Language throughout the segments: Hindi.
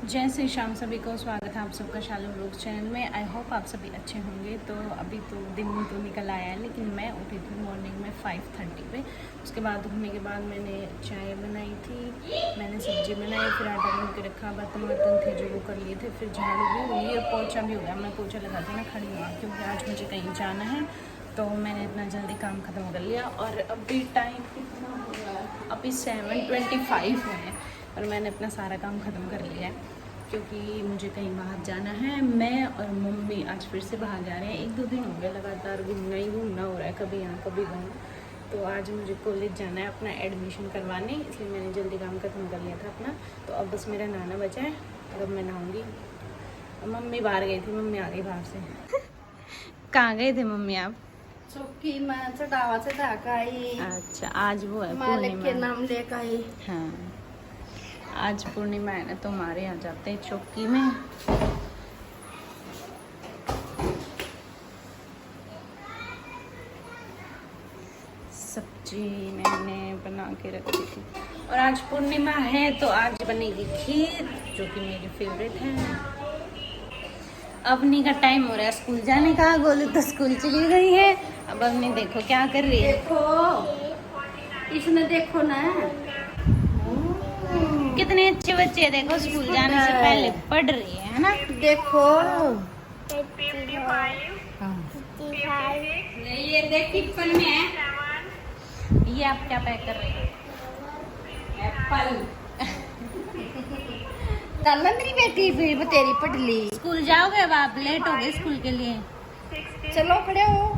जय श्री श्याम। सभी को स्वागत है आप सबका शालू व्लॉग चैनल में। आई होप आप सभी अच्छे होंगे। तो अभी तो दिन तो निकल आया है, लेकिन मैं उठी थी मॉर्निंग में 5:30 पे। उसके बाद उठने के बाद मैंने चाय बनाई थी, मैंने सब्जी बनाई, फिर आटा गूंद के रखा, बर्तन वर्तन थे जो वो कर लिए थे, फिर झाड़ू भी हुई और पोछा भी हो गया। मैं पोछा लगाती ना खड़ी हुआ, क्योंकि आज मुझे कहीं जाना है, तो मैंने इतना जल्दी काम ख़त्म कर लिया। और अभी टाइम कितना हो गया है? अभी 7:25 हुए हैं और मैंने अपना सारा काम ख़त्म कर लिया है, क्योंकि मुझे कहीं बाहर जाना है। मैं और मम्मी आज फिर से बाहर जा रहे हैं। 1-2 दिन हो गए लगातार घूमना ही घूमना हो रहा है, कभी यहाँ कभी वहाँ। तो आज मुझे कॉलेज जाना है अपना एडमिशन करवाने, इसलिए मैंने जल्दी काम खत्म कर लिया था अपना। तो अब बस मेरा नहाना बचा है और अब मैं नहाऊँगी। मम्मी बाहर गई थी, मम्मी आ गई बाहर से। कहाँ गए थे मम्मी आप? चौकी में चढ़ावा चढ़ा का आई। अच्छा, आज वो है मालिक के पूर्णिमा। नाम लेकर आई। हाँ, आज पूर्णिमा है ना, तो हमारे यहाँ जाते हैं चौकी में। सब्जी मैंने बना के रखी थी और आज पूर्णिमा है तो आज बनेगी खीर, जो कि मेरी फेवरेट है। अवनी का टाइम हो रहा है स्कूल जाने का। गोलू तो स्कूल चली गई है। अब अवनी देखो क्या कर रही है। देखो इसने देखो ना, कितने अच्छे बच्चे हैं, देखो स्कूल जाने से पहले पढ़ रही है ना। देखो ये देख टिफिन में है। ये आप क्या पैक कर रहे हैं? एप्पल। मेरी बेटी भी तेरी पटली। स्कूल जाओगे? अब आप लेट हो गए स्कूल के लिए। चलो खड़े हो,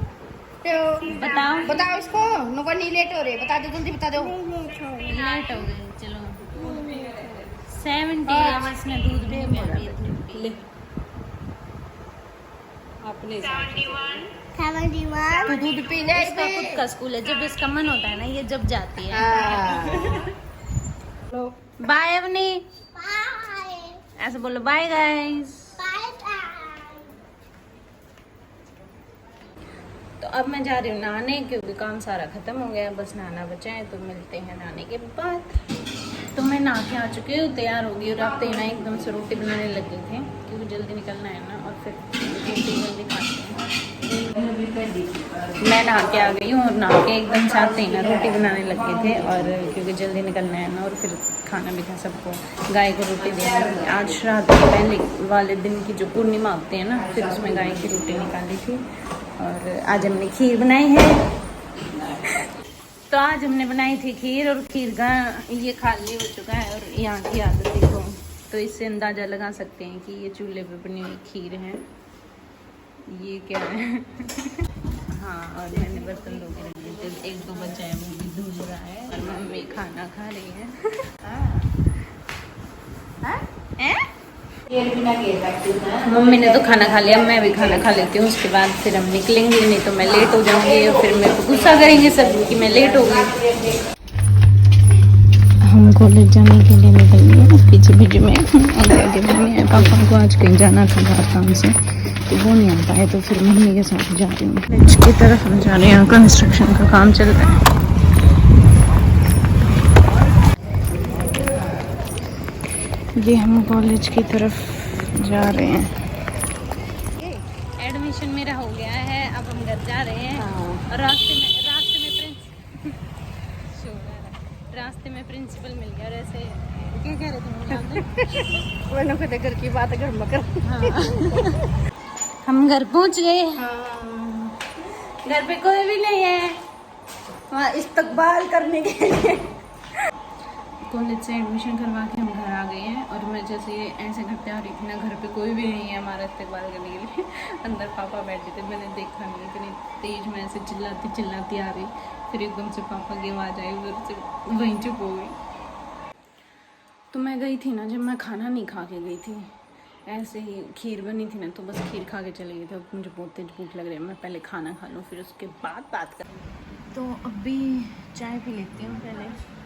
बताओ बताओ इसको। नुका नहीं लेट हो रहे, बता दो जल्दी बता दो। लेट हो गए। चलो 70 आवर्स में दूध भी ले अपने तो दूध पी ले। इसका खुद का स्कूल है, जब इसका मन होता है ना ये जब जाती है। बाय अवनी, ऐसे बोलो बाय गाइस। तो अब मैं जा रही हूँ नहाने, क्योंकि काम सारा खत्म हो गया, बस नहाना बचा है। तो मिलते हैं नहाने के बाद। तो मैं नहा के आ चुकी हूँ, तैयार हो गई और अब तो ना एकदम से रोटी बनाने लग गए थे, क्योंकि जल्दी निकलना है ना, और फिर रोटी जल्दी खाते हैं। मैं नहा के आ गई हूँ और नहा के एकदम से आते ही ना रोटी बनाने लग गए थे, और क्योंकि जल्दी निकलना है ना, और फिर खाना भी था सबको। गाय को रोटी देनी आज श्राद्ध के पहले वाले दिन की जो पूर्णिमा होती है ना, फिर उसमें गाय की रोटी निकाली थी। और आज हमने खीर बनाई है। तो आज हमने बनाई थी खीर, और खीर का ये खाली हो चुका है। और यहाँ की आदत देखो, तो इससे अंदाज़ा लगा सकते हैं कि ये चूल्हे पे बनी हुई खीर है। ये क्या है? हाँ, और मैंने बर्तन धो के रख दिए थे, 1-2 बचा है, वो भी धुल रहा है। और मम्मी खाना खा रही है। मम्मी ने तो खाना खा लिया, मैं भी खाना खा लेती हूँ, उसके बाद फिर हम निकलेंगे, नहीं तो मैं लेट हो जाऊंगी और फिर मेरे को गुस्सा करेंगे सब कि मैं लेट हो गई। हम कॉलेज जाने के लिए निकल गए, पीछे पीछे में आगे मम्मी है। पापा को आज कहीं जाना था बाहर काम से, तो वो नहीं आ पाए, तो फिर मम्मी के साथ जा रही हूँ। कॉलेज की तरफ हम जा रहे हैं, कंस्ट्रक्शन का काम चल रहा है। ये हम कॉलेज की तरफ जा रहे हैं। एडमिशन मेरा हो गया है, अब हम घर जा रहे हैं। और रास्ते में प्रिंसिपल मिल गया। और ऐसे क्या कह रहे थे? वो लोग घर की बात घर में कर। हाँ। हम घर पहुंच गए। घर पे कोई भी नहीं है, वहाँ इस्तकबाल करने के लिए। कॉलेज से एडमिशन करवा के हम घर आ गए हैं। और मैं जैसे ऐसे घर पे आ रही थी ना, घर पे कोई भी नहीं है हमारा इस्तकबाल करने के लिए। अंदर पापा बैठे थे, मैंने देखा नहीं, इतनी तेज मैं ऐसे चिल्लाती आ रही, फिर एकदम से पापा की आवाज़ आई, उधर से वहीं चुप हो गई। तो मैं गई थी ना, जब मैं खाना नहीं खा के गई थी, ऐसे ही खीर बनी थी ना, तो बस खीर खा के चले गए थे। अब मुझे बहुत तेज भूख लग रही है, मैं पहले खाना खा लूँ, फिर उसके बाद बात कर। तो अभी चाय पी लेती हूँ पहले।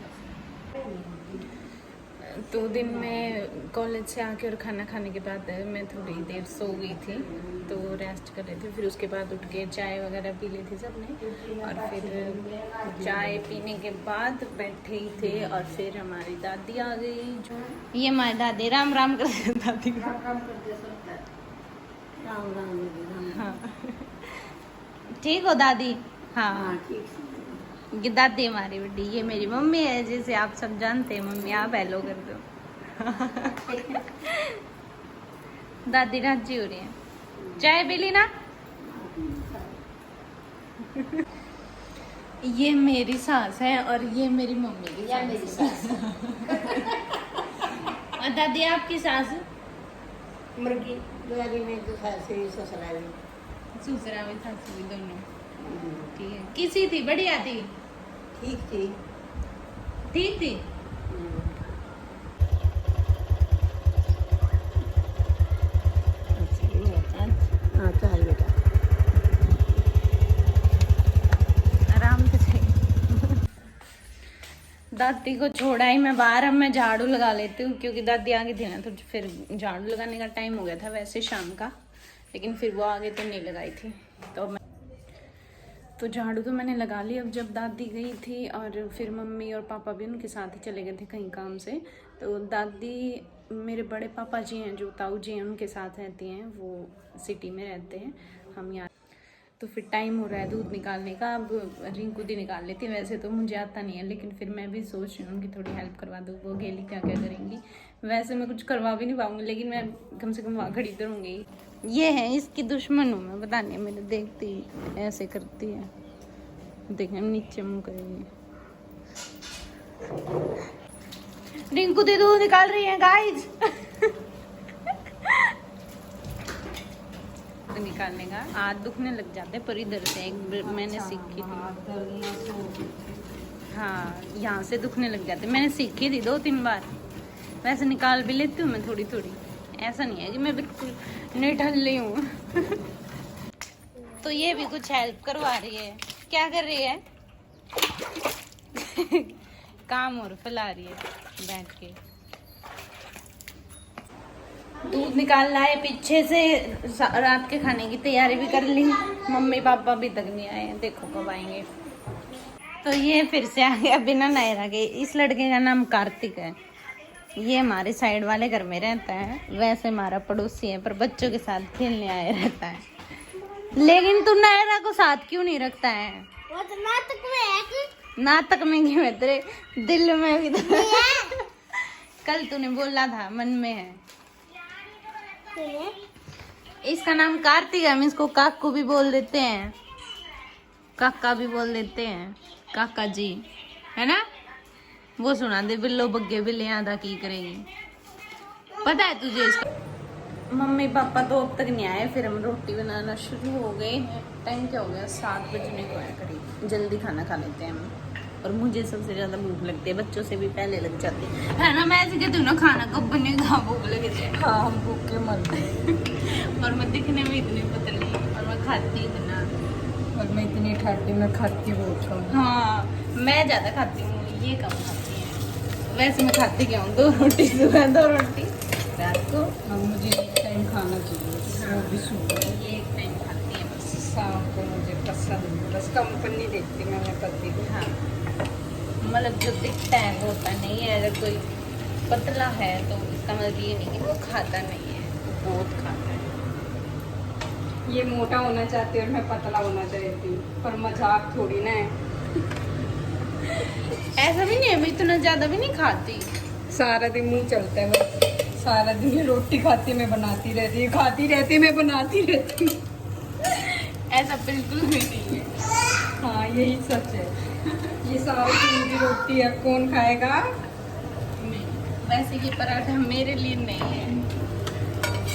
तो दिन में कॉलेज से आके और खाना खाने के बाद मैं थोड़ी देर सो गई थी, तो रेस्ट कर रही थी। फिर उसके बाद उठ के चाय वगैरह पी ली थी सबने, और फिर चाय पीने के बाद बैठे ही थे और फिर हमारी दादी आ गई। जो ये हमारी दादी राम राम कर दादी हाँ ठीक हो दादी? हाँ ठीक है। ये दादी हमारी बड़ी, ये मेरी मम्मी है, जैसे आप सब जानते हैं। मम्मी आप हेलो कर दो। दादी राजी हो रही है। चाय पी ली ना? ये मेरी सास है और ये मेरी मम्मी की या मेरी सास और दादी आपकी सास? मुर्गी दुआरी में तो सास ससुराल दूसरा भी सास भी दोनों ठीक है। किसी थी? बढ़िया थी? ठीक थी। ठीक थी। हाँ चल बेटा आराम से चाहिए। दादी को छोड़ा ही मैं बाहर, अब मैं झाड़ू लगा लेती हूँ क्योंकि दादी आ गई थी ना, तो फिर झाड़ू लगाने का टाइम हो गया था वैसे शाम का, लेकिन फिर वो आगे तो नहीं लगाई थी। तो झाड़ू तो मैंने लगा ली। अब जब दादी गई थी और फिर मम्मी और पापा भी उनके साथ ही चले गए थे कहीं काम से, तो दादी मेरे बड़े पापा जी हैं जो ताऊ जी हैं उनके साथ रहती हैं, वो सिटी में रहते हैं, हम यहाँ। तो फिर टाइम हो रहा है दूध निकालने का, अब रिंकू दी निकाल लेती है। वैसे तो मुझे आता नहीं है, लेकिन फिर मैं भी सोच रही हूँ उनकी थोड़ी हेल्प करवा दूँ। वो अकेली क्या क्या करेंगी, वैसे मैं कुछ करवा भी नहीं पाऊँगी, लेकिन मैं कम से कम वहाँ खड़ी तो रहूँगी। ये है इसकी दुश्मन हूँ मैं, पता नहीं मेरे देखती ऐसे करती है, देखें नीचे मुँह करेगी। रिंकू दी दूध निकाल रही है गाइस। तो निकालने का हाथ दुखने लग जाते पर इधर से एक मैंने सीखी थी। हाँ यहाँ से दुखने लग जाते, मैंने सीखी थी 2-3 बार। वैसे निकाल भी लेती हूँ मैं थोड़ी थोड़ी, ऐसा नहीं है कि मैं बिल्कुल निठल्ली हूँ। तो ये भी कुछ हेल्प करवा रही है। क्या कर रही है? काम और फैला रही है बैठ के। दूध निकाल लाए पीछे से, रात के खाने की तैयारी भी कर ली। मम्मी पापा अभी तक नहीं आए, देखो कब आएंगे। तो ये फिर से आ गया बिना नायरा के। इस लड़के का नाम कार्तिक है, ये हमारे साइड वाले घर में रहता है। वैसे हमारा पड़ोसी है पर बच्चों के साथ खेलने आए रहता है। लेकिन तू नायरा को साथ क्यों नहीं रखता है? वो तो नाटक में है कि नाटक में क्यों है? तेरे दिल में भी तो कल तूने बोला था मन में है। इसका नाम कार्तिक है, हम इसको काकू भी बोल देते हैं, काका भी बोल देते हैं, काका जी है ना। वो सुना दे बिल्लो बग्गे बिल्ले आधा की करेगी, पता है तुझे इसका? मम्मी पापा तो अब तक नहीं आए, फिर हम रोटी बनाना शुरू हो गए। टाइम क्या हो गया? 7 बजने को है करीब। जल्दी खाना खा लेते हैं हम, और मुझे सबसे ज़्यादा भूख लगती है, बच्चों से भी पहले लग जाती है ना। मैं ऐसे कहती हूँ ना, खाना कब बनेगा, भूख लगे थे। हाँ हम भूखे मरते हैं। और मैं दिखने में इतनी पतली और मैं खाती इतना, और मैं इतनी ठाटी में खाती बहुत हूँ। हाँ मैं ज़्यादा खाती हूँ, ये कम खाती है। वैसे मैं खाती क्या हूँ, 2 रोटी सुबह 2 रोटी रात को। अब मुझे एक टाइम खाना चाहिए, वो भी सुबह। ये एक टाइम खाती है बस। शाम को मुझे पसंद नहीं, बस कंपनी देखती मैं पति को। हाँ मतलब जो दिखता है वो होता नहीं है। अगर कोई पतला है तो इसका मतलब ये नहीं कि वो खाता नहीं है, वो बहुत खाता है। ये मोटा होना चाहती है और मैं पतला होना चाहती हूँ, पर मजाक थोड़ी ना है। ऐसा भी नहीं है, मैं इतना ज़्यादा भी नहीं खाती। सारा दिन मुंह चलता है बस, सारा दिन ये रोटी खाती मैं बनाती रहती है, खाती रहती मैं बनाती रहती हूँ। ऐसा बिल्कुल भी नहीं है। हाँ यही सच है। ये सारे दिन की रोटी अब कौन खाएगा? नहीं, वैसे ये पराठा मेरे लिए नहीं है,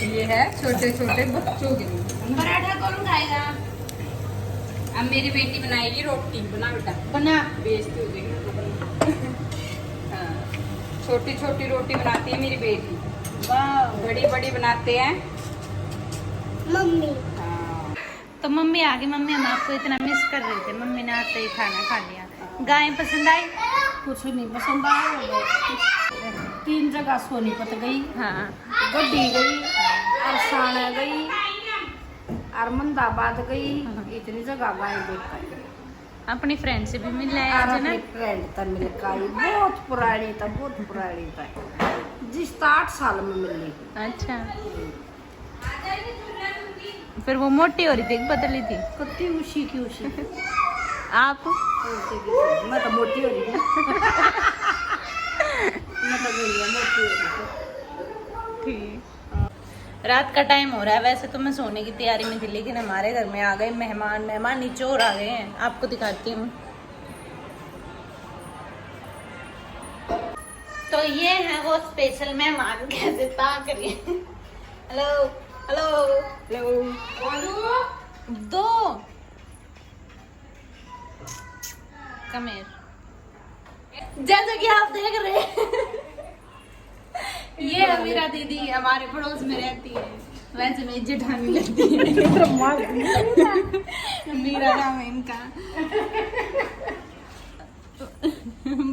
ये है छोटे छोटे बच्चों के लिए। पराठा कौन खाएगा? अब मेरी बेटी बनाएगी रोटी, बना बेटा, बना। बेइज्जती हो जाएगी। हाँ छोटी छोटी रोटी बनाती है मेरी बेटी, वाह। बड़ी बड़ी बनाते हैं मम्मी। हाँ। तो मम्मी आ गई। मम्मी हम आपको इतना मिस कर रहे थे, मम्मी ने आते ही खाना खा लिया। गाय पसंद आई? कुछ नहीं पसंद आया, 3 जगह सोनीपत गई, हाँ गड्डी गई, अरसाना गई, अरमंदाबाद गई, इतनी जगह गए देखकर। अपनी फ्रेंड से भी मिल आए और आज ना। अपनी फ्रेंड था मिल गई, बहुत पुरानी था, बहुत पुरानी था, जिस 8 साल में मिली। अच्छा, फिर वो मोटी हो रही थी कि पतली थी? कत्ती उसी की उसी आप? मैं तो मोटी हो रही हूँ। मैं तो गई मोटी हो रही हूँ। ठीक। रात का टाइम हो रहा है, वैसे तो मैं सोने की तैयारी में थी, लेकिन हमारे घर में आ गए मेहमान नीचे और आ गए हैं। आपको दिखाती हूँ। तो ये है वो स्पेशल मेहमान, कैसे ताक रही है। हेलो हेलो हेलो, दो कम हियर। जैसे कि आप देख रहे हैं, ये अमीरा दीदी हमारे पड़ोस में रहती है, वैसे मैं जेठानी लगती है। मीरा नाम है इनका।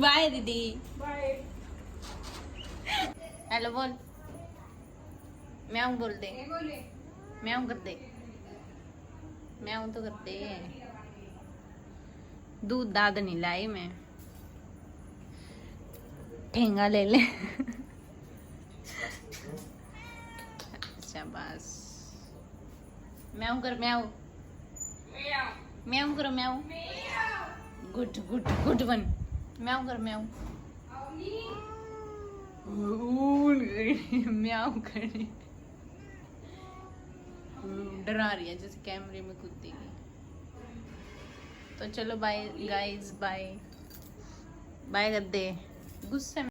बाय दीदी। हेलो बोल। म्याऊं बोल दे। म्याऊं कर दे। म्याऊं तो कर दे। दूध दाद नहीं लाई मैं, ठेंगा ले ले। शाबाश। म्याऊं कर, म्याऊं म्याऊं करो, म्याऊं। Good good good one. म्याऊं कर, म्याऊं। म्याऊं कर, डरा रही है जैसे कैमरे में कूदेगी। तो चलो बाय गाइस, बाय बाय कर दे गुस्से में।